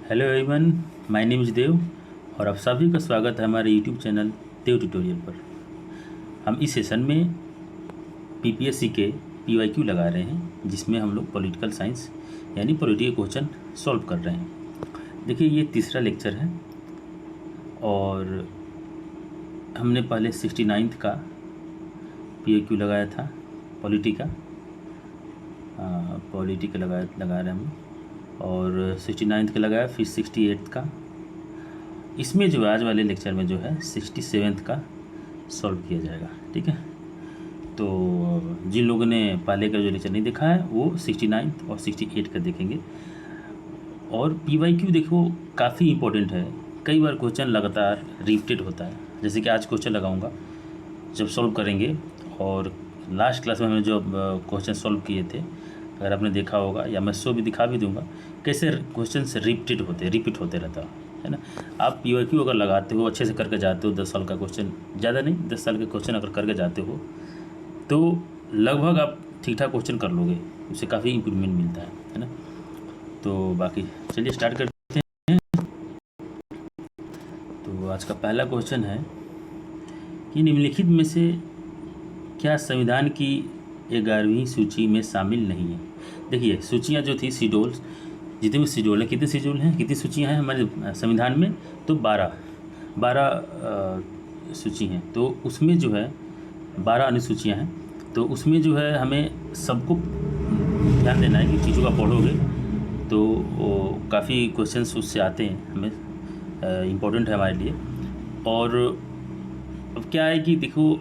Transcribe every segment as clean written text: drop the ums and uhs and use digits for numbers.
Hello everyone, my name is Dev और आप सभी का स्वागत है हमारे यूट्यूब चैनल देव ट्यूटोरियल पर। हम इस सेशन में पीपीएससी के पीवाईक्यू लगा रहे हैं, जिसमें हम लोग पॉलिटिकल साइंस यानी पॉलिटिकल क्वेश्चन सॉल्व कर रहे हैं। देखिए, ये तीसरा लेक्चर है और हमने पहले 69th का पीवाईक्यू लगाया था पॉलिटी का लगा रहे हैं हम, और 69th का लगाया, फिर 68th का। इसमें जो आज वाले लेक्चर में जो है 67th का सॉल्व किया जाएगा। ठीक है, तो जिन लोगों ने पहले का जो लेक्चर नहीं देखा है वो 69th और 68 का देखेंगे। और पीवाईक्यू देखो काफ़ी इंपॉर्टेंट है, कई बार क्वेश्चन लगातार रिपीटेड होता है। जैसे कि आज क्वेश्चन लगाऊंगा जब सॉल्व करेंगे, और लास्ट क्लास में हमने जो क्वेश्चन सॉल्व किए थे, अगर आपने देखा होगा या मैं शो भी दिखा भी दूंगा कैसे क्वेश्चन रिपीट होते रहता है ना। आप पीवाईक्यू अगर लगाते हो, अच्छे से करके जाते हो, 10 साल का क्वेश्चन, ज़्यादा नहीं 10 साल के क्वेश्चन अगर करके जाते हो तो लगभग आप ठीक ठाक क्वेश्चन कर लोगे, उससे काफ़ी इम्प्रूवमेंट मिलता है ना। तो बाकी चलिए स्टार्ट करते हैं। तो आज का पहला क्वेश्चन है कि निम्नलिखित में से क्या संविधान की 11वीं सूची में शामिल नहीं है। देखिए, सूचियाँ जो थी शेड्यूल्स, जितने भी शेड्यूल हैं, कितने शेड्यूल हैं, कितनी सूचियाँ हैं हमारे संविधान में, तो 12 सूची हैं। तो उसमें जो है 12 अनुसूचियाँ हैं। तो उसमें जो है हमें सबको ध्यान देना है कि चीज़ों का पढ़ोगे तो काफ़ी क्वेश्चंस उससे आते हैं, हमें इम्पोर्टेंट है हमारे लिए। और अब क्या है कि देखो,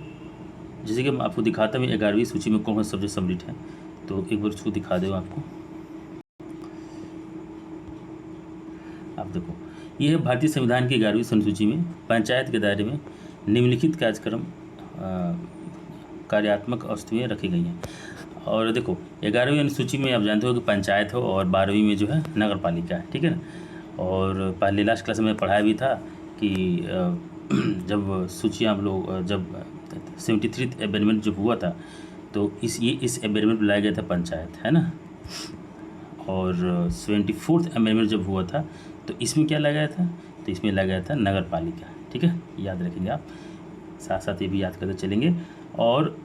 जैसे कि मैं आपको दिखाता हूँ 11वीं सूची में कौन सा सब्जेक्ट सम्मिलित है, तो एक बार उसको दिखा दो आपको। आप देखो, ये है भारतीय संविधान की 11वीं अनुसूची में पंचायत के दायरे में निम्नलिखित कार्यक्रम कार्यात्मक वस्तुएँ रखी गई हैं। और देखो, 11वीं अनुसूची में आप जानते हो कि पंचायत हो, और 12वीं में जो है नगर पालिका है। ठीक है ना। और पहले लास्ट क्लास में पढ़ाया भी था कि जब सूचियाँ हम लोग जब 73th अमेंडमेंट जब हुआ था, तो इस अमेंडमेंट में लाया गया था पंचायत, है ना। और 74th अमेंडमेंट जब हुआ था तो इसमें क्या लाया गया था, तो इसमें लाया गया था नगर पालिका। ठीक है, याद रखेंगे आप, साथ साथ ये भी याद करते चलेंगे। और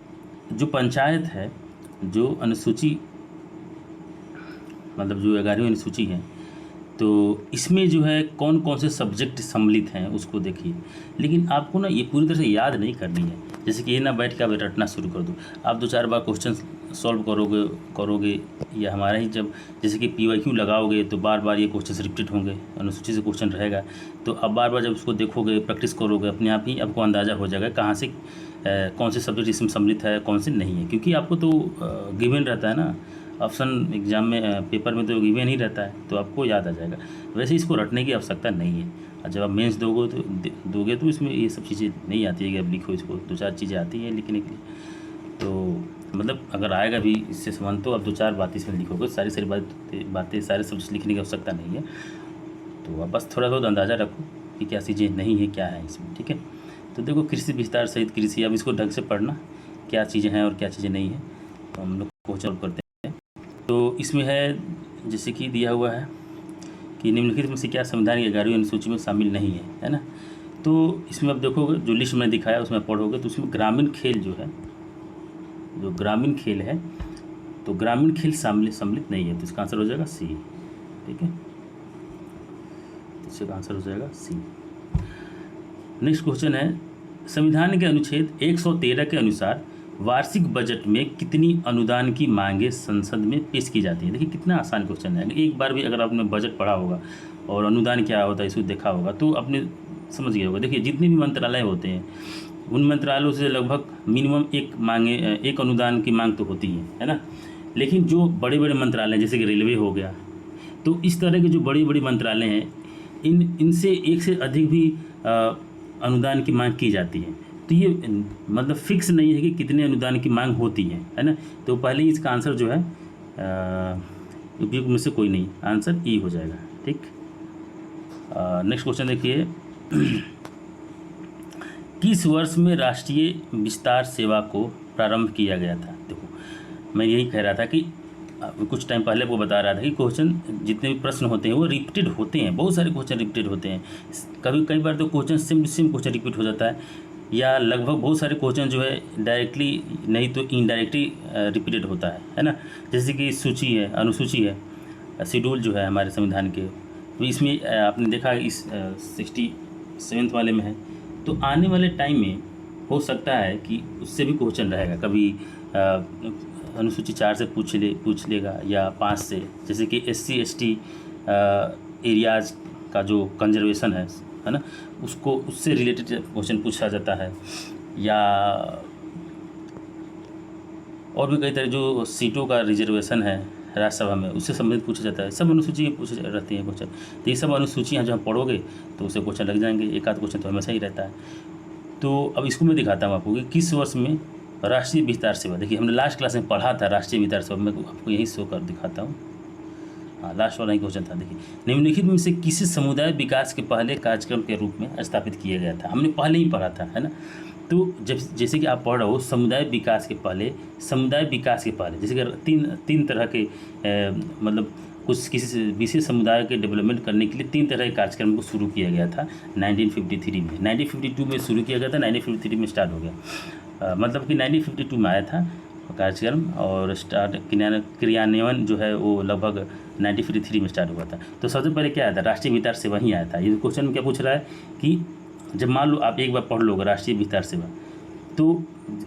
जो पंचायत है, जो अनुसूची मतलब जो 11वीं अनुसूची है, तो इसमें जो है कौन कौन से सब्जेक्ट सम्मिलित हैं उसको देखिए। लेकिन आपको ना ये पूरी तरह से याद नहीं करनी है, जैसे कि ये ना बैठ के आप रटना शुरू कर दो। आप 2-4 बार क्वेश्चन सॉल्व करोगे या हमारा ही जब जैसे कि पीवाईक्यू लगाओगे तो बार बार ये क्वेश्चन रिपीट होंगे, अनुसूची से क्वेश्चन रहेगा, तो अब बार बार जब उसको देखोगे, प्रैक्टिस करोगे, अपने आप ही आपको अंदाज़ा हो जाएगा कहाँ से कौन से सब्जेक्ट इसमें सम्मिलित है, कौन से नहीं है। क्योंकि आपको तो गिवन रहता है ना, ऑप्शन एग्ज़ाम में पेपर में तो गिवन ही रहता है, तो आपको याद आ जाएगा। वैसे इसको रटने की आवश्यकता नहीं है। और जब आप मेंस दोगे तो इसमें ये सब चीज़ें नहीं आती है कि आप लिखो इसको, 2-4 चीज़ें आती हैं लिखने के लिए। तो मतलब अगर आएगा भी इससे संबंध, तो आप 2-4 बातें इसमें लिखोगे, सारी बातें सारे सब्जेक्ट लिखने की आवश्यकता नहीं है। तो आप बस थोड़ा बहुत अंदाज़ा रखो कि क्या चीज़ें नहीं है, क्या है इसमें। ठीक है, तो देखो, कृषि विस्तार सहित कृषि, अब इसको ढंग से पढ़ना, क्या चीज़ें हैं और क्या चीज़ें नहीं है। तो हम लोग क्वेश्चन करते हैं। तो इसमें है जैसे कि दिया हुआ है कि निम्नलिखित में से क्या संविधान की 11वीं अनुसूची में शामिल नहीं है ना। तो इसमें आप देखोगे, जो लिस्ट में दिखाया उसमें पढ़ोगे, तो उसमें ग्रामीण खेल जो है, जो ग्रामीण खेल है, तो ग्रामीण खेल सम्मिलित नहीं है, तो इसका आंसर हो जाएगा सी। ठीक है, तो इसका आंसर हो जाएगा सी। नेक्स्ट क्वेश्चन है, संविधान के अनुच्छेद 113 के अनुसार वार्षिक बजट में कितनी अनुदान की मांगें संसद में पेश की जाती हैं। देखिए, कितना आसान क्वेश्चन है। एक बार भी अगर आपने बजट पढ़ा होगा और अनुदान क्या होता है इसको देखा होगा तो आपने समझ गया होगा। देखिए, जितने भी मंत्रालय होते हैं उन मंत्रालयों से लगभग मिनिमम एक अनुदान की मांग तो होती है ना। लेकिन जो बड़े बड़े मंत्रालय जैसे कि रेलवे हो गया, तो इस तरह के जो बड़ी बड़ी मंत्रालय हैं, इनसे एक से अधिक भी अनुदान की मांग की जाती है। तो ये मतलब फिक्स नहीं है कि कितने अनुदान की मांग होती है ना। तो पहले ही इसका आंसर जो है उपयुक्त में से कोई नहीं, आंसर ई हो जाएगा। ठीक, नेक्स्ट क्वेश्चन देखिए, किस वर्ष में राष्ट्रीय विस्तार सेवा को प्रारंभ किया गया था। देखो, मैं यही कह रहा था कि कुछ टाइम पहले वो बता रहा था कि क्वेश्चन जितने भी प्रश्न होते हैं वो रिपीटेड होते हैं, बहुत सारे क्वेश्चन रिपीटेड होते हैं। कई बार तो क्वेश्चन सेम क्वेश्चन रिपीट हो जाता है, या लगभग बहुत सारे क्वेश्चन जो है डायरेक्टली नहीं तो इनडायरेक्टली रिपीटेड होता है ना। जैसे कि सूची है, अनुसूची है, शेड्यूल जो है हमारे संविधान के, तो इसमें आपने देखा इस 67 वाले में है। तो आने वाले टाइम में हो सकता है कि उससे भी क्वेश्चन रहेगा, कभी अनुसूची 4 से पूछ लेगा या 5 से, जैसे कि SC ST एरियाज़ का जो कंजर्वेशन है ना, उसको उससे रिलेटेड क्वेश्चन पूछा जाता है, या और भी कई तरह जो सीटों का रिजर्वेशन है राज्यसभा में उससे संबंधित पूछा जाता है। सब अनुसूची में पूछे रहती हैं क्वेश्चन। तो ये सब अनुसूचियाँ जब हम पढ़ोगे तो उससे क्वेश्चन लग जाएंगे, एक आध क्वेश्चन तो हमेशा ही रहता है। तो अब इसको मैं दिखाता हूँ आपको कि किस वर्ष में राष्ट्रीय विस्तार सेवा, देखिए हमने लास्ट क्लास में पढ़ा था राष्ट्रीय विस्तार सेवा, मैं आपको यही शो कर दिखाता हूँ। हाँ, लास्ट वाला ही क्वेश्चन था। देखिए, निम्नलिखित में से किसी समुदाय विकास के पहले कार्यक्रम के रूप में स्थापित किया गया था, हमने पहले ही पढ़ा था, है ना। तो जब जैसे कि आप पढ़ रहे हो समुदाय विकास के पहले, जैसे कि तीन तरह के मतलब कुछ किसी विशेष समुदाय के डेवलपमेंट करने के लिए 3 तरह के कार्यक्रम को शुरू किया गया था 1953 में। 1952 में शुरू किया गया था, 1953 में स्टार्ट हो गया। मतलब कि 1952 में आया था कार्यक्रम, और क्रियान्वयन जो है वो लगभग 1953 में स्टार्ट हुआ था। तो सबसे पहले क्या आया था, राष्ट्रीय विस्तार सेवा ही आया था। ये क्वेश्चन में क्या पूछ रहा है कि जब मान लो आप एक बार पढ़ लोगे राष्ट्रीय विस्तार सेवा, तो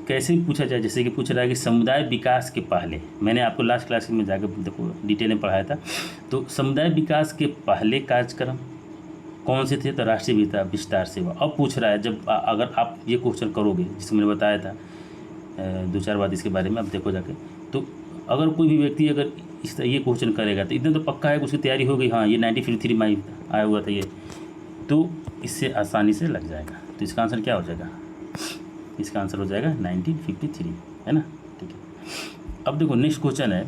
कैसे पूछा जाए, जैसे कि पूछ रहा है कि समुदाय विकास के पहले, मैंने आपको लास्ट क्लास में जाकर देखो डिटेल में पढ़ाया था। तो समुदाय विकास के पहले कार्यक्रम कौन से थे, तो राष्ट्रीय विस्तार सेवा। अब पूछ रहा है जब अगर आप ये क्वेश्चन करोगे, जिसको मैंने बताया था 2-4 बात इसके बारे में, आप देखो जाके, तो अगर कोई भी व्यक्ति अगर ये क्वेश्चन करेगा तो इतना तो पक्का है कि उसकी तैयारी हो गई, हाँ ये 1953 में आया हुआ था ये, तो इससे आसानी से लग जाएगा। तो इसका आंसर क्या हो जाएगा, इसका आंसर हो जाएगा 1953, है ना। ठीक है, अब देखो नेक्स्ट क्वेश्चन है,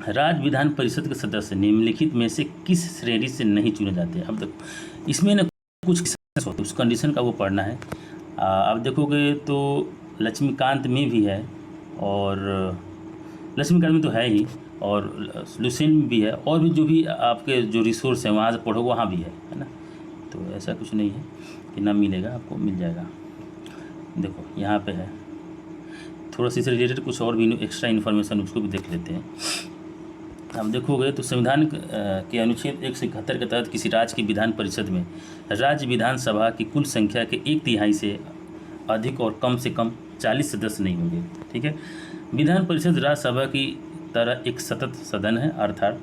राज्य विधान परिषद के सदस्य निम्नलिखित में से किस श्रेणी से नहीं चुने जाते हैं। अब देखो इसमें ना कुछ उस कंडीशन का वो पढ़ना है। अब देखोगे तो लक्ष्मीकांत में भी है, और लक्ष्मीकांत में तो है ही, और लुसेंट में भी है, और भी जो भी आपके जो रिसोर्स हैं वहाँ से पढ़ोगे वहाँ भी है ना। तो ऐसा कुछ नहीं है कि ना मिलेगा, आपको मिल जाएगा। देखो यहाँ पे है, थोड़ा सा इससे रिलेटेड कुछ और भी एक्स्ट्रा इन्फॉर्मेशन उसको भी देख लेते हैं। अब देखोगे तो संविधान के अनुच्छेद 171 के तहत किसी राज्य की विधान परिषद में राज्य विधानसभा की कुल संख्या के 1/3 से अधिक और कम से कम 40 सदस्य नहीं होंगे। ठीक है, विधान परिषद राज्यसभा की तरह एक सतत सदन है, अर्थात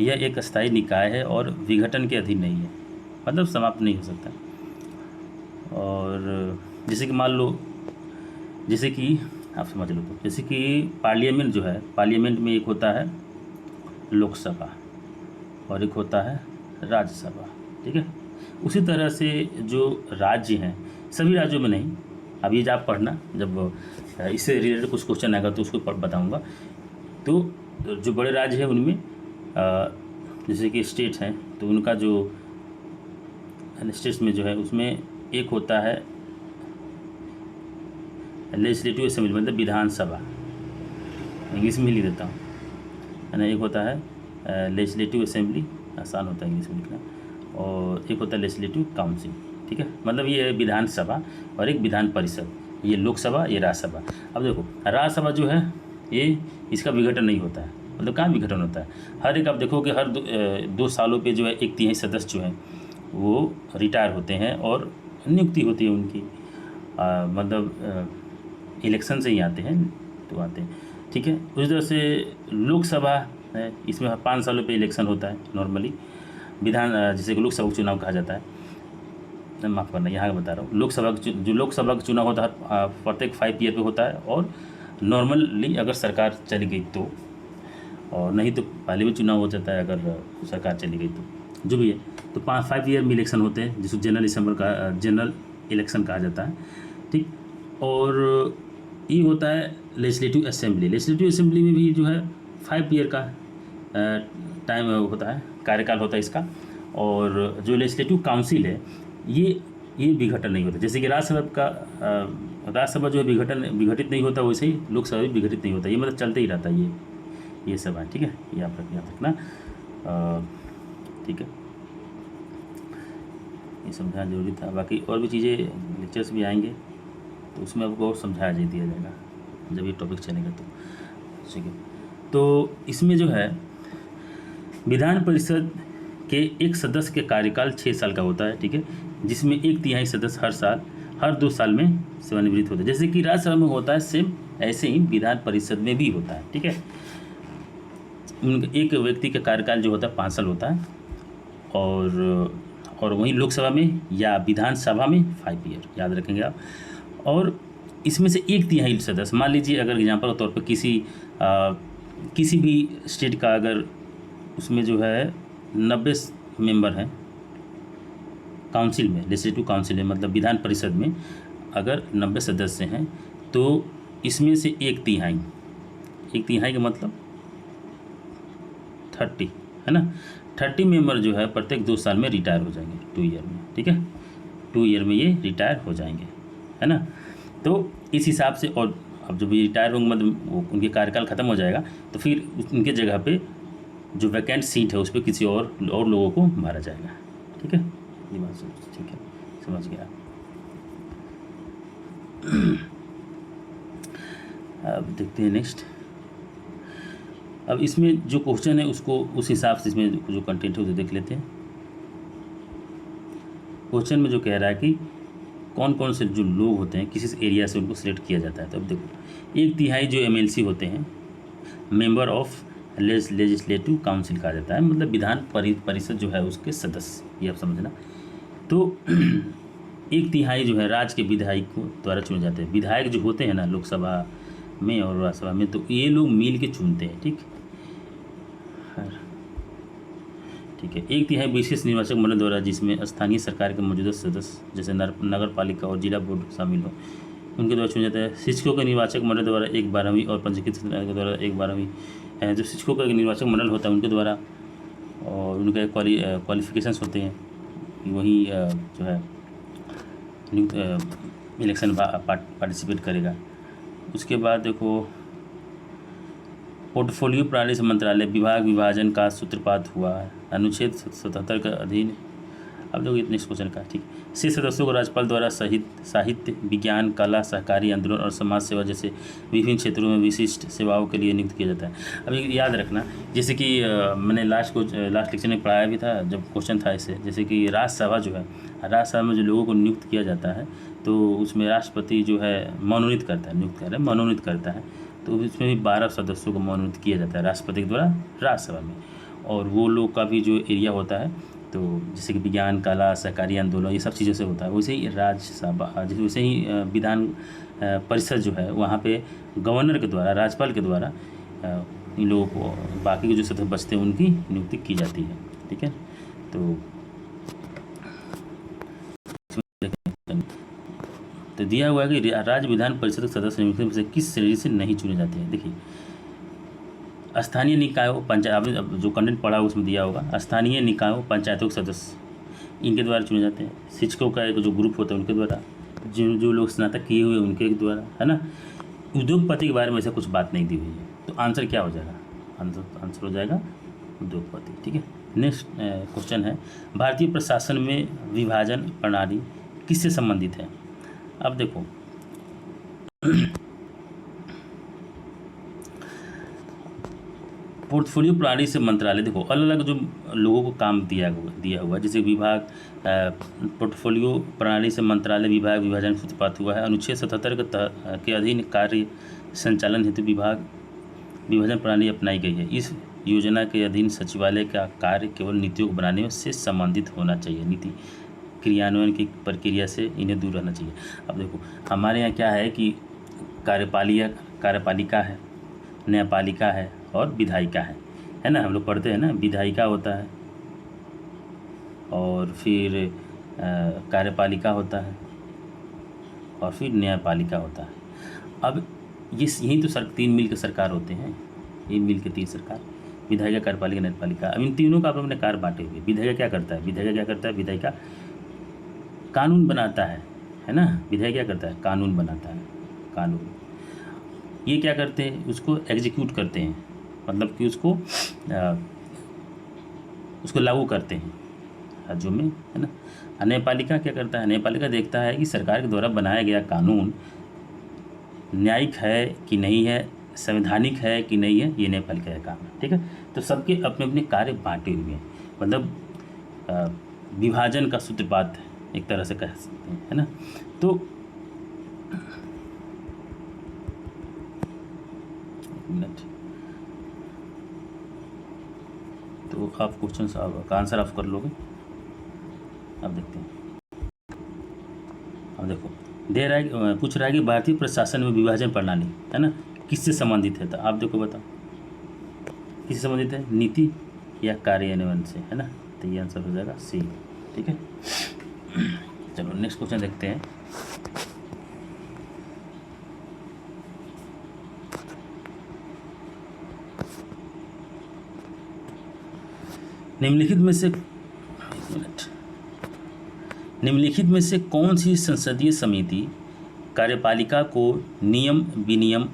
यह एक अस्थायी निकाय है और विघटन के अधीन नहीं है, मतलब समाप्त नहीं हो सकता। और जैसे कि मान लो, जैसे कि आप समझ लो, तो जैसे कि पार्लियामेंट जो है, पार्लियामेंट में एक होता है लोकसभा और एक होता है राज्यसभा। ठीक है, उसी तरह से जो राज्य हैं, सभी राज्यों में नहीं, अब ये आप पढ़ना, जब इससे रिलेटेड कुछ क्वेश्चन आएगा तो उसको बताऊंगा। तो जो बड़े राज्य हैं उनमें जैसे कि स्टेट्स हैं, तो उनका जो स्टेट्स में जो है उसमें एक होता है लेजिस्लेटिव असेंबली, मतलब विधानसभा, इंग्लिश में लिख देता हूँ, है ना। एक होता है लेजिस्लेटिव असेंबली, आसान होता है इंग्लिश में लिखना, और एक होता है लेजिस्लेटिव काउंसिल। ठीक है, मतलब ये है विधानसभा और एक विधान परिषद, ये लोकसभा, ये राज्यसभा। अब देखो राज्यसभा जो है ये, इसका विघटन नहीं होता है, मतलब कहाँ विघटन होता है, हर एक, आप देखो कि हर 2 सालों पे जो है 1/3 सदस्य जो हैं वो रिटायर होते हैं और नियुक्ति होती है उनकी, मतलब इलेक्शन से ही आते हैं, तो आते हैं। ठीक है, उस तरह से लोकसभा है, इसमें 5 सालों पे इलेक्शन होता है नॉर्मली। विधान जैसे कि लोकसभा का चुनाव कहा जाता है, माफ़ करना यहाँ बता रहा हूँ, लोकसभा जो लोकसभा का चुनाव होता है प्रत्येक 5 ईयर पे होता है, और नॉर्मली अगर सरकार चली गई तो, और नहीं तो पहले भी चुनाव हो जाता है अगर सरकार चली गई तो, जो भी है। तो 5 ईयर में इलेक्शन होते हैं, जिसको जनरल इलेक्शन कहा जाता है। ठीक, और ये होता है लेजिस्लेटिव असेंबली। लेजिस्लेटिव असेंबली में भी जो है 5 ईयर का टाइम होता है, कार्यकाल होता है इसका। और जो लेजिस्लेटिव काउंसिल है ये विघटन नहीं होता, जैसे कि राज्यसभा जो है विघटित नहीं होता, वैसे ही लोकसभा भी विघटित नहीं होता, ये मतलब चलते ही रहता है ये सब है, ठीक है, ये आप याद रखना। ठीक है, ये समझाना जरूरी था। बाकी और भी चीज़ें लेक्चर्स भी आएंगे तो उसमें आपको और समझाया दिया जाएगा जब ये टॉपिक चलेगा तो, ठीक है। तो इसमें जो है विधान परिषद के एक सदस्य के कार्यकाल 6 साल का होता है, ठीक है, जिसमें 1/3 सदस्य हर 2 साल में सेवानिवृत्त होते हैं। जैसे कि राज्यसभा में होता है सेम ऐसे ही विधान परिषद में भी होता है, ठीक है। एक व्यक्ति का कार्यकाल जो होता है 5 साल होता है, और वहीं लोकसभा में या विधानसभा में 5 ईयर, याद रखेंगे आप। और इसमें से 1/3 सदस्य, मान लीजिए अगर एग्जाम्पल के तौर पर किसी भी स्टेट का अगर उसमें जो है 90 मेंबर हैं काउंसिल में, लेजिस्लेटिव काउंसिल में, मतलब विधान परिषद में अगर 90 सदस्य हैं तो इसमें से 1/3 का मतलब 30 है ना। 30 मेंबर जो है प्रत्येक 2 साल में रिटायर हो जाएंगे, 2 ईयर में, ठीक है, 2 ईयर में ये रिटायर हो जाएंगे, है ना। तो इस हिसाब से, और अब जब ये रिटायर होंगे मतलब उनके कार्यकाल ख़त्म हो जाएगा तो फिर उनके जगह पे जो वैकेंट सीट है उस पर किसी और लोगों को भरा जाएगा, ठीक है, ये बात ठीक है, समझ गया। अब देखते हैं नेक्स्ट। अब इसमें जो क्वेश्चन है उसको उस हिसाब से इसमें जो कंटेंट है उसे देख लेते हैं। क्वेश्चन में जो कह रहा है कि कौन कौन से जो लोग होते हैं किसी एरिया से उनको सिलेक्ट किया जाता है। तो अब देखो 1/3 जो MLC होते हैं, मेंबर ऑफ लेजिस्लेटिव काउंसिल कहा जाता है, मतलब विधान परिषद जो है उसके सदस्य, ये आप समझना। तो 1/3 जो है राज्य के विधायकों द्वारा चुने जाते हैं। विधायक जो होते हैं ना लोकसभा में और राज्यसभा में, तो ये लोग मिल के चुनते हैं, ठीक है। 1/3 विशेष निर्वाचक मंडल द्वारा, जिसमें स्थानीय सरकार के मौजूदा सदस्य जैसे नगर पालिका और जिला बोर्ड शामिल हो, उनके द्वारा चुना जाता है। शिक्षकों के निर्वाचक मंडल द्वारा 1/12 और पंजीकृत सदस्य के द्वारा 1/12। जो शिक्षकों का निर्वाचक मंडल होता है उनके द्वारा, और उनके क्वालिफिकेशंस होते हैं, वही जो है इलेक्शन पार्टिसिपेट करेगा। उसके बाद देखो पोर्टफोलियो प्रणाली से मंत्रालय विभाग विभाजन का सूत्रपात हुआ है अनुच्छेद 77 के अधीन। अब देखो नेक्स्ट क्वेश्चन का, ठीक। 6 सदस्यों को राज्यपाल द्वारा साहित्य, विज्ञान, कला, सहकारी आंदोलन और समाज सेवा जैसे विभिन्न क्षेत्रों में विशिष्ट सेवाओं के लिए नियुक्त किया जाता है। अब याद रखना, जैसे कि मैंने लास्ट लेक्चर में पढ़ाया भी था जब क्वेश्चन था इससे, जैसे कि राज्यसभा जो है, राज्यसभा में जो लोगों को नियुक्त किया जाता है तो उसमें राष्ट्रपति जो है मनोनीत करता है, मनोनीत करता है। तो इसमें भी 12 सदस्यों को मनोनीत किया जाता है राष्ट्रपति के द्वारा राज्यसभा में। और वो लोग का भी जो एरिया होता है, तो जैसे कि विज्ञान, कला, सहकारी आंदोलन, ये सब चीज़ों से होता है। वैसे ही राज्यसभा, वैसे ही विधान परिषद जो है वहाँ पे गवर्नर के द्वारा, राज्यपाल के द्वारा इन लोगों को, बाकी के जो सदस्य बचते हैं उनकी नियुक्ति की जाती है, ठीक है। तो दिया हुआ है कि राज्य विधान परिषद के सदस्य नियुक्ति में से किस श्रेणी से नहीं चुने जाते हैं। देखिए स्थानीय निकायों, पंचायत, आपने जो कंटेंट पढ़ा उसमें दिया होगा, स्थानीय निकायों, पंचायतों के सदस्य इनके द्वारा चुने जाते हैं। शिक्षकों का एक जो ग्रुप होता है उनके द्वारा, जो लोग स्नातक किए हुए उनके द्वारा, है ना। उद्योगपति के बारे में ऐसा कुछ बात नहीं दी हुई है, तो आंसर क्या हो जाएगा, आंसर हो जाएगा उद्योगपति, ठीक है। नेक्स्ट क्वेश्चन है भारतीय प्रशासन में विभाजन प्रणाली किससे संबंधित है। अब देखो पोर्टफोलियो प्रणाली से मंत्रालय, देखो अलग अलग जो लोगों को काम दिया हुआ, जैसे विभाग पोर्टफोलियो प्रणाली से मंत्रालय विभाग विभाजन सूत्रपात हुआ है। अनुच्छेद 77 के अधीन कार्य संचालन हेतु विभाग विभाजन प्रणाली अपनाई गई है। इस योजना के अधीन सचिवालय का कार्य केवल नीतियों को बनाने से संबंधित होना चाहिए, नीति क्रियान्वयन की प्रक्रिया से इन्हें दूर रहना चाहिए। अब देखो हमारे यहाँ क्या है कि कार्यपालिका है, न्यायपालिका है और विधायिका है ना। हम लोग पढ़ते हैं ना, विधायिका होता है और फिर कार्यपालिका होता है और फिर न्यायपालिका होता है। अब यही तो 3 मिल के सरकार होते हैं, ये मिल के 3 सरकार, विधायिका, कार्यपालिका, न्यायपालिका। अब इन तीनों का आप अपने कार्य बांटे हुए। विधायिका क्या करता है, विधायिका कानून बनाता है ना। विधायक क्या करता है, कानून बनाता है, कानून। ये क्या करते हैं, उसको एग्जीक्यूट करते हैं, मतलब कि उसको लागू करते हैं राज्यों में, है ना। न्यायपालिका क्या करता है? न्यायपालिका देखता है कि सरकार के द्वारा बनाया गया कानून न्यायिक है कि नहीं है, संवैधानिक है कि नहीं है, ये न्यायपालिका का काम है, ठीक है। तो सबके अपने अपने कार्य बांटे हुए हैं, मतलब विभाजन का सूत्रपात एक तरह से कह सकते हैं, है ना। तो एक मिनट, तो आप क्वेश्चन का आंसर आप कर लोगे। अब देखते हैं, अब देखो दे रहा है, पूछ रहा है कि भारतीय प्रशासन में विभाजन प्रणाली, है ना, किससे संबंधित है? तो आप देखो बताओ किससे संबंधित है, नीति या कार्यान्वयन से, है ना। तो ये आंसर हो जाएगा सी, ठीक है। चलो नेक्स्ट क्वेश्चन देखते हैं। निम्नलिखित में से कौन सी संसदीय समिति कार्यपालिका को नियम विनियम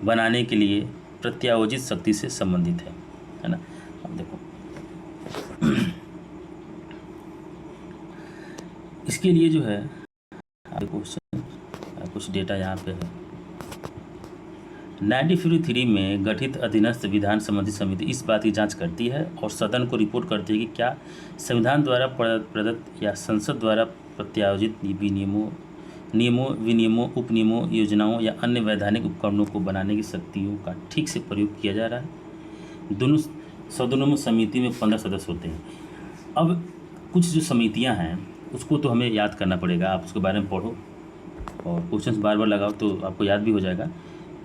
बनाने के लिए प्रत्यायोजित शक्ति से संबंधित है ना। अब देखो इसके लिए जो है क्वेश्चन कुछ डेटा यहाँ पे है। 1953 में गठित अधीनस्थ विधान संबंधी समिति इस बात की जांच करती है और सदन को रिपोर्ट करती है कि क्या संविधान द्वारा प्रदत्त या संसद द्वारा प्रत्यायोजित नियमों विनियमों उपनियमों योजनाओं या अन्य वैधानिक उपकरणों को बनाने की शक्तियों का ठीक से प्रयोग किया जा रहा है। दोनों सदनों में समिति में 15 सदस्य होते हैं। अब कुछ जो समितियां हैं उसको तो हमें याद करना पड़ेगा, आप उसके बारे में पढ़ो और क्वेश्चंस बार बार लगाओ तो आपको याद भी हो जाएगा।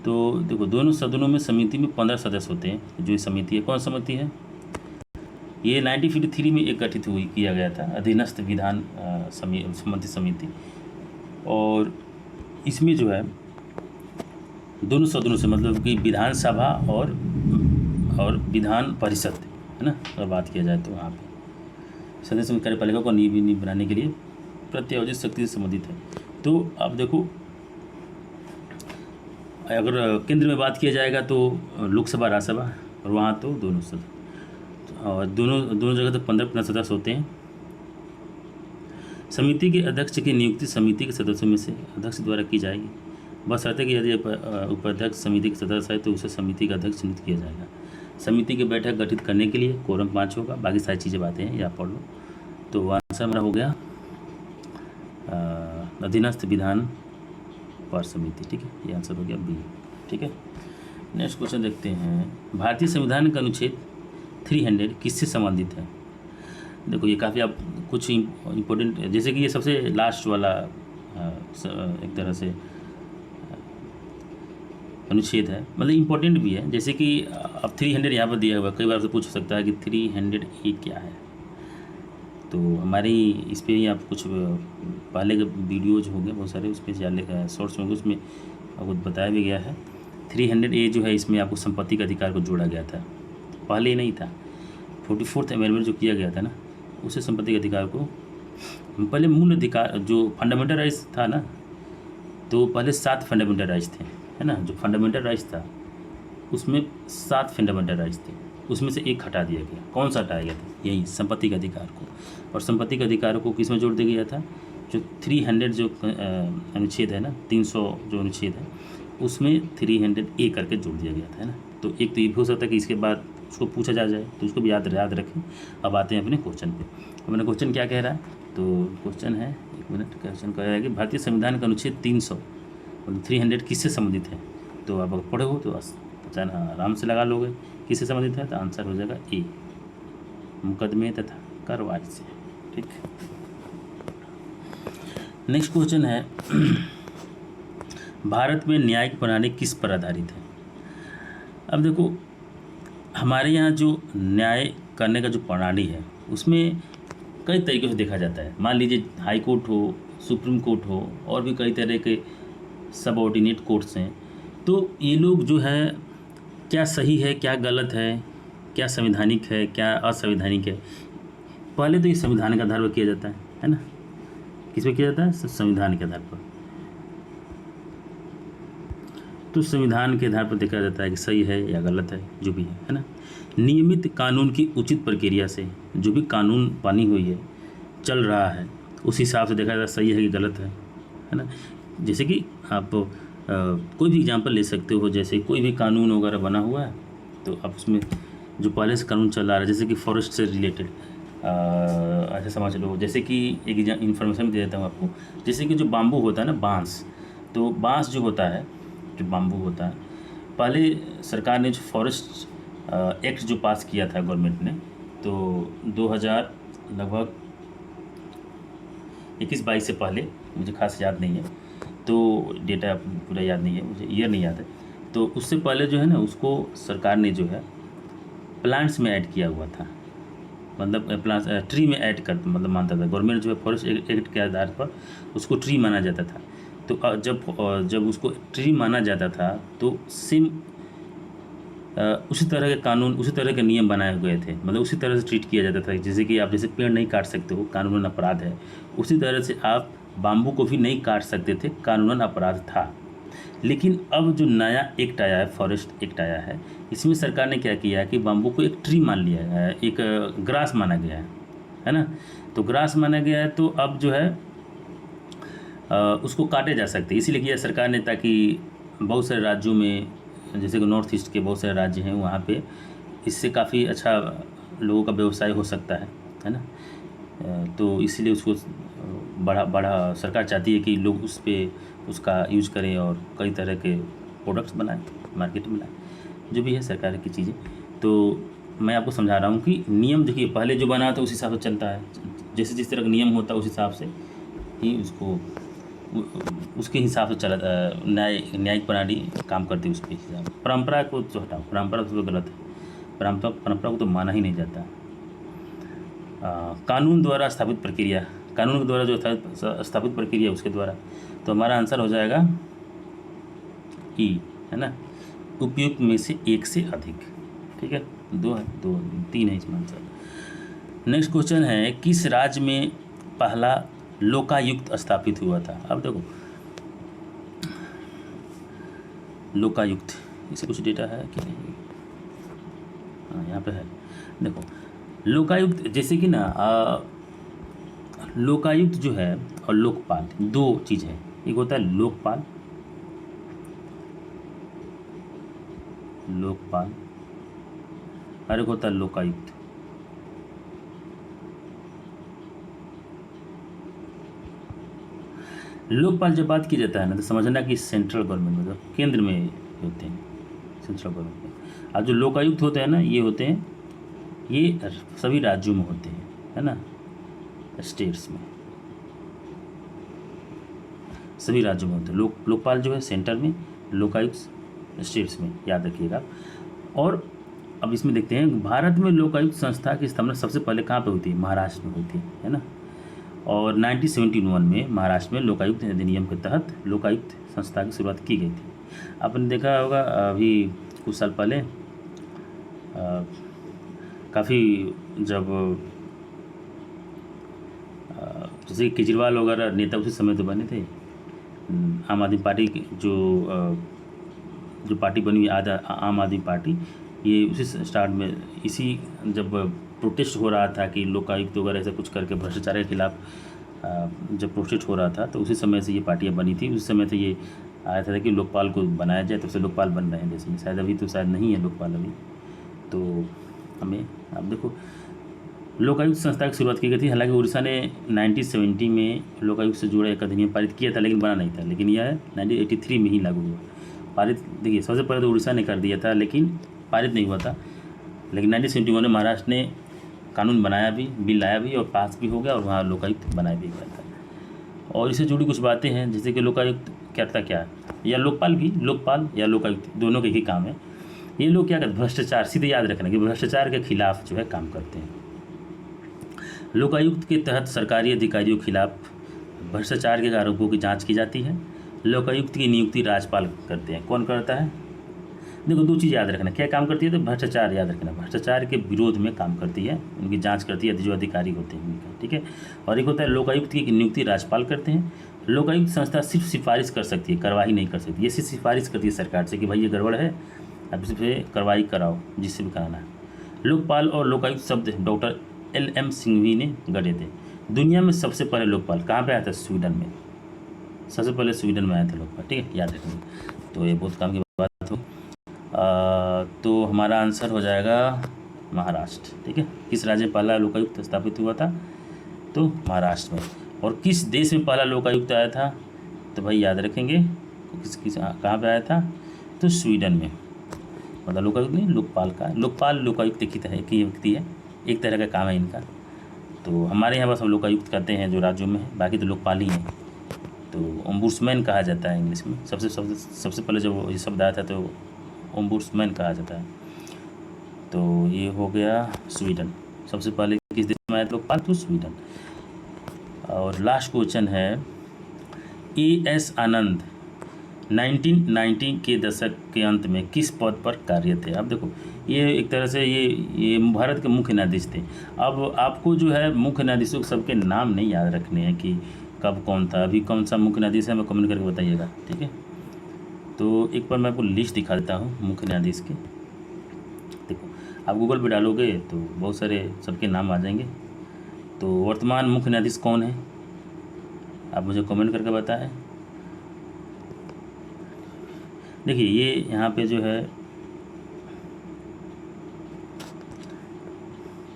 तो देखो दोनों सदनों में समिति में 15 सदस्य होते हैं। जो ये समिति है, कौन समिति है? ये 1953 में एक गठित किया गया था अधीनस्थ विधान संबंधी समिति, और इसमें जो है दोनों सदनों से, मतलब कि विधानसभा और विधान परिषद, है ना, अगर बात किया जाए तो वहाँ पे सदस्य कार्यपालिका को नींव बनाने के लिए प्रत्यायोजित शक्ति से संबंधित है। तो अब देखो अगर केंद्र में बात किया जाएगा तो लोकसभा राज्यसभा, और वहाँ तो दोनों सदस्य, और दोनों जगह तो 15 सदस्य होते हैं। समिति के अध्यक्ष की नियुक्ति समिति के सदस्यों में से अध्यक्ष द्वारा की जाएगी, बशर्ते कि यदि उपाध्यक्ष समिति के सदस्य है तो उसे समिति का अध्यक्ष नियुक्त किया जाएगा। समिति की बैठक गठित करने के लिए कोरम 5 होगा। बाकी सारी चीज़ें बातें हैं, या पढ़ लो। तो आंसर हमारा हो गया अधीनस्थ विधान पर समिति, ठीक है। ये आंसर हो गया बी, ठीक है। नेक्स्ट क्वेश्चन देखते हैं। भारतीय संविधान का अनुच्छेद 300 किससे संबंधित है? देखो ये काफ़ी आप कुछ इम्पोर्टेंट, जैसे कि ये सबसे लास्ट वाला एक तरह से अनुच्छेद है, मतलब इम्पोर्टेंट भी है। जैसे कि अब 300 यहाँ पर दिया हुआ, कई बार से पूछ सकता है कि 300 क्या है। तो हमारी इस पर ही आप कुछ पहले के वीडियोज होंगे बहुत सारे, उसमें शॉर्ट्स होंगे, उसमें आपको बताया भी गया है। 300A जो है इसमें आपको संपत्ति का अधिकार को जोड़ा गया था, पहले ही नहीं था। 44th अमेंडमेंट जो किया गया था ना, उससे संपत्ति के अधिकार को, पहले मूल अधिकार जो फंडामेंटल राइट्स था ना, तो पहले 7 फंडामेंटल राइट्स थे, है ना। जो फंडामेंटल राइट्स था उसमें 7 फंडामेंटल राइट्स थे, उसमें से एक हटा दिया गया। कौन सा हटाया गया था? यही संपत्ति के अधिकार को। और संपत्ति के अधिकार को किस में जोड़ दिया गया था? जो 300 जो अनुच्छेद है ना, 300 जो अनुच्छेद है उसमें 300A करके जोड़ दिया गया था, है ना। तो एक तो ये भी हो सकता है कि इसके बाद उसको पूछा जाए, तो उसको भी याद रखें। अब आते हैं अपने क्वेश्चन पे। अपना क्वेश्चन क्या कह रहा है? तो क्वेश्चन है, एक मिनट, क्वेश्चन कह रहा है कि भारतीय संविधान का अनुच्छेद 300 मतलब 300 किससे संबंधित है? तो आप अगर पढ़े हो तो आराम से लगा लोगे किससे संबंधित है। तो आंसर हो जाएगा ए, मुकदमे तथा कार्रवाई से, ठीक। नेक्स्ट क्वेश्चन है भारत में न्यायिक प्रणाली किस पर आधारित है? अब देखो हमारे यहाँ जो न्याय करने का जो प्रणाली है उसमें कई तरीक़ों से देखा जाता है। मान लीजिए हाई कोर्ट हो, सुप्रीम कोर्ट हो, और भी कई तरह के सबऑर्डिनेट कोर्ट्स हैं। तो ये लोग जो है क्या सही है, क्या गलत है, क्या संवैधानिक है, क्या असंवैधानिक है, पहले तो ये संविधान के आधार पर किया जाता है ना। किस पे किया जाता है? संविधान के आधार पर। तो संविधान के आधार पर देखा जाता है कि सही है या गलत है, जो भी है ना। नियमित कानून की उचित प्रक्रिया से जो भी कानून बनी हुई है, चल रहा है, उस हिसाब से देखा जाता है सही है कि गलत है ना। जैसे कि आप कोई भी एग्जांपल ले सकते हो, जैसे कोई भी कानून वगैरह बना हुआ है तो आप उसमें जो पहले से कानून चल रहा है, जैसे कि फॉरेस्ट से रिलेटेड ऐसा समझ लो, जैसे कि एक इन्फॉर्मेशन दे देता हूँ आपको। जैसे कि जो बाम्बू होता है ना, बांस, तो बांस जो होता है, जो बाम्बू होता है, पहले सरकार ने जो फॉरेस्ट एक्ट जो पास किया था गवर्नमेंट ने, तो 2000 लगभग 21-22 से पहले, मुझे खास याद नहीं है, तो डेटा पूरा याद नहीं है मुझे, ईयर नहीं याद है। तो उससे पहले जो है ना, उसको सरकार ने जो है प्लांट्स में ऐड किया हुआ था, मतलब प्लांट्स ट्री में ऐड कर मतलब मानता था गवर्नमेंट जो है। फॉरेस्ट एक्ट के आधार पर उसको ट्री माना जाता था। तो जब उसको ट्री माना जाता था तो सेम उसी तरह के कानून, उसी तरह के नियम बनाए हुए थे, मतलब उसी तरह से ट्रीट किया जाता था। जैसे कि आप जैसे पेड़ नहीं काट सकते हो, कानूनन अपराध है, उसी तरह से आप बाम्बू को भी नहीं काट सकते थे, कानूनन अपराध था। लेकिन अब जो नया एक्ट आया है, फॉरेस्ट एक्ट आया है, इसमें सरकार ने क्या किया है कि बाम्बू को एक ट्री मान लिया है, एक ग्रास माना गया है ना। तो ग्रास माना गया है, तो अब जो है उसको काटे जा सकते, इसीलिए किया सरकार ने, ताकि बहुत सारे राज्यों में, जैसे कि नॉर्थ ईस्ट के बहुत सारे राज्य हैं, वहाँ पे इससे काफ़ी अच्छा लोगों का व्यवसाय हो सकता है ना। तो इसीलिए उसको बड़ा सरकार चाहती है कि लोग उस पर उसका यूज करें और कई तरह के प्रोडक्ट्स बनाएं, मार्केट में लाएं, जो भी है सरकार की चीज़ें। तो मैं आपको समझा रहा हूँ कि नियम देखिए, पहले जो बना था उस हिसाब से चलता है, जैसे जिस तरह का नियम होता है उस हिसाब से ही उसको उसके हिसाब से चला, न्यायिक प्रणाली काम करती है उसके हिसाब। परंपरा को तो हटाओ, परंपरा तो गलत है, परंपरा को तो माना ही नहीं जाता। कानून द्वारा स्थापित प्रक्रिया, कानून के द्वारा जो स्थापित प्रक्रिया उसके द्वारा, तो हमारा आंसर हो जाएगा ई, है ना। उपयुक्त में से एक से अधिक, ठीक है, 3 है इसमें आंसर। नेक्स्ट क्वेश्चन है, किस राज्य में पहला लोकायुक्त स्थापित हुआ था? अब देखो लोकायुक्त, इसे कुछ डेटा है कि नहीं? हाँ, यहाँ पे है, देखो लोकायुक्त, जैसे कि ना लोकायुक्त जो है और लोकपाल, दो चीज़ है। एक होता है लोकपाल और एक होता है लोकायुक्त। लोकपाल जब बात की जाता है ना, तो समझना कि सेंट्रल गवर्नमेंट, मतलब केंद्र में होते हैं, सेंट्रल गवर्नमेंट में। और जो लोकायुक्त होते हैं ना, ये होते हैं, ये सभी राज्यों में होते हैं, है ना, स्टेट्स में, सभी राज्यों में होते हैं। लोकपाल जो है सेंटर में, लोकायुक्त स्टेट्स में, याद रखिएगा। और अब इसमें देखते हैं, भारत में लोकायुक्त संस्था की स्थापना सबसे पहले कहाँ पे होती है? महाराष्ट्र में होती है ना। और 1971 में महाराष्ट्र में लोकायुक्त अधिनियम के तहत लोकायुक्त संस्था की शुरुआत की गई थी। आपने देखा होगा अभी कुछ साल पहले काफ़ी जब जैसे केजरीवाल वगैरह नेता उसी समय तो बने थे, आम आदमी पार्टी की जो पार्टी बनी हुई आम आदमी पार्टी, ये उसी स्टार्ट में, इसी जब प्रोटेस्ट हो रहा था कि लोकायुक्त वगैरह ऐसा कुछ करके भ्रष्टाचार के खिलाफ जब प्रोटेस्ट हो रहा था, तो उसी समय से ये पार्टियां बनी थी। उस समय से ये आया था कि लोकपाल को बनाया जाए, तो उससे लोकपाल बन रहे हैं देश में। शायद अभी तो शायद नहीं है लोकपाल अभी, तो हमें अब देखो लोकायुक्त संस्था की शुरुआत की गई थी। हालांकि उड़ीसा ने 1970 में लोकायुक्त से जुड़ा एक अधिनियम पारित किया था, लेकिन बना नहीं था। लेकिन यह 1983 में ही लागू हुआ, पारित। देखिए सबसे पहले तो उड़ीसा ने कर दिया था, लेकिन पारित नहीं हुआ था। लेकिन 1971 में महाराष्ट्र ने कानून बनाया भी, बिल लाया भी और पास भी हो गया, और वहाँ लोकायुक्त बनाया भी गया था। और इससे जुड़ी कुछ बातें हैं, जैसे कि लोकायुक्त क्या था, क्या या लोकपाल भी, लोकपाल या लोकायुक्त दोनों के ही काम है। ये लोग क्या करते हैं? भ्रष्टाचार, सीधे याद रखना कि भ्रष्टाचार के खिलाफ जो है काम करते हैं। लोकायुक्त के तहत सरकारी अधिकारियों के खिलाफ भ्रष्टाचार के आरोपों की जांच की जाती है। लोकायुक्त की नियुक्ति राज्यपाल करते हैं। कौन करता है? देखो दो चीज़ याद रखना, क्या काम करती है? तो भ्रष्टाचार याद रखना, भ्रष्टाचार के विरोध में काम करती है, उनकी जांच करती है जो अधिकारी होते हैं उनका, ठीक है। और एक होता है लोकायुक्त की नियुक्ति राज्यपाल करते हैं। लोकायुक्त संस्था सिर्फ सिफारिश कर सकती है, कार्रवाई नहीं कर सकती। ये सिर्फ सिफारिश करती है सरकार से कि भाई ये गड़बड़ है, अब इस पर कार्रवाई कराओ जिससे भी कराना है। लोकपाल और लोकायुक्त शब्द डॉक्टर LM सिंघवी ने गढ़े थे। दुनिया में सबसे पहले लोकपाल कहाँ पे आया था? स्वीडन में। सबसे पहले स्वीडन में आया था लोकपाल, ठीक है, याद रखेंगे। तो ये बहुत काम की बात हो। तो हमारा आंसर हो जाएगा महाराष्ट्र, ठीक है। किस राज्य में पहला लोकायुक्त स्थापित हुआ था? तो महाराष्ट्र में। और किस देश में पहला लोकायुक्त आया था? तो भाई याद रखेंगे, किस कहाँ पे आया था? तो स्वीडन में। मतलब लोकायुक्त नहीं, लोकपाल का। लोकपाल लोकायुक्त एक ही व्यक्ति है, एक तरह का काम है इनका। तो हमारे यहाँ बस हम लोकायुक्त करते हैं जो राज्यों में है, बाकी तो लोकपाल ही है। तो ओम्बुड्समैन कहा जाता है इंग्लिश में। सबसे पहले जब ये शब्द आया था तो ओम्बुड्समैन कहा जाता है। तो ये हो गया स्वीडन। सबसे पहले किस देश में आया था लोकपाल? तो स्वीडन। और लास्ट क्वेश्चन है, AS आनंद 1990 के दशक के अंत में किस पद पर कार्यरत थे? अब देखो, ये एक तरह से ये भारत के मुख्य न्यायाधीश थे। अब आपको जो है मुख्य न्यायाधीशों के सबके नाम नहीं याद रखने हैं कि कब कौन था, अभी कौन सा मुख्य न्यायाधीश है, मैं कमेंट करके बताइएगा, ठीक है। तो एक बार मैं आपको लिस्ट दिखा देता हूँ मुख्य न्यायाधीश की। देखो, आप गूगल पे डालोगे तो बहुत सारे सबके नाम आ जाएंगे। तो वर्तमान मुख्य न्यायाधीश कौन है, आप मुझे कमेंट करके बताएं। देखिए, ये यहाँ पे जो है,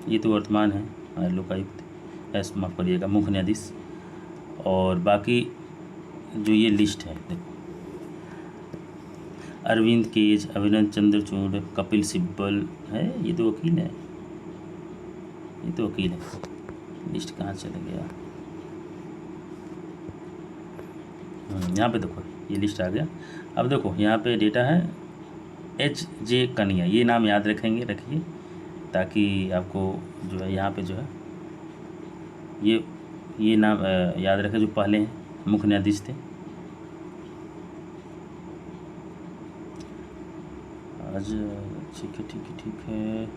ये तो वर्तमान है लोकायुक्त, माफ़ करिएगा, मुख्य न्यायाधीश। और बाकी जो ये लिस्ट है, देखो, अरविंद केज, अभिनंदन चंद्रचूड़, कपिल सिब्बल है, ये तो वकील है, ये तो वकील है। लिस्ट कहाँ चला गया? यहाँ पे देखो, ये लिस्ट आ गया। अब देखो यहाँ पे डेटा है HJ कनिया, ये नाम याद रखेंगे, रखिए, ताकि आपको जो है यहाँ पे जो है ये नाम याद रखें जो पहले मुख्य न्यायाधीश थे। आज ठीक है।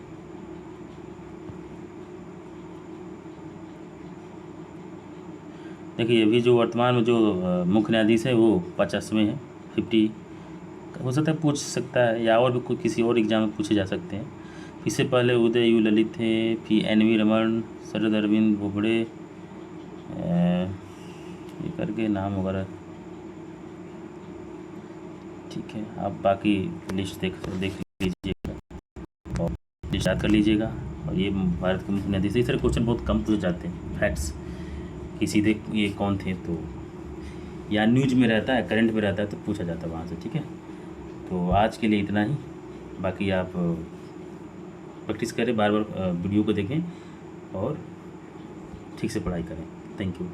देखिए, अभी जो वर्तमान में जो मुख्य न्यायाधीश है वो 50वें हैं, 50 हो सकता है, पूछ सकता है, या और भी कोई किसी और एग्जाम में पूछे जा सकते हैं। इससे पहले उदय यू ललित थे, फिर NV रमन, शरद अरविंद बोबड़े, ये करके नाम वगैरह, ठीक है। आप बाकी लिस्ट देख लीजिएगा और लिस्ट याद कर लीजिएगा। और ये भारत के मुख्य न्यायाधीश, इस तरह क्वेश्चन बहुत कम पूछे जाते हैं, फैक्ट्स कि सीधे ये कौन थे, तो या न्यूज में रहता है, करंट में रहता है तो पूछा जाता है वहाँ से, ठीक है। तो आज के लिए इतना ही, बाकी आप प्रैक्टिस करें, बार बार वीडियो को देखें और ठीक से पढ़ाई करें। Thank you.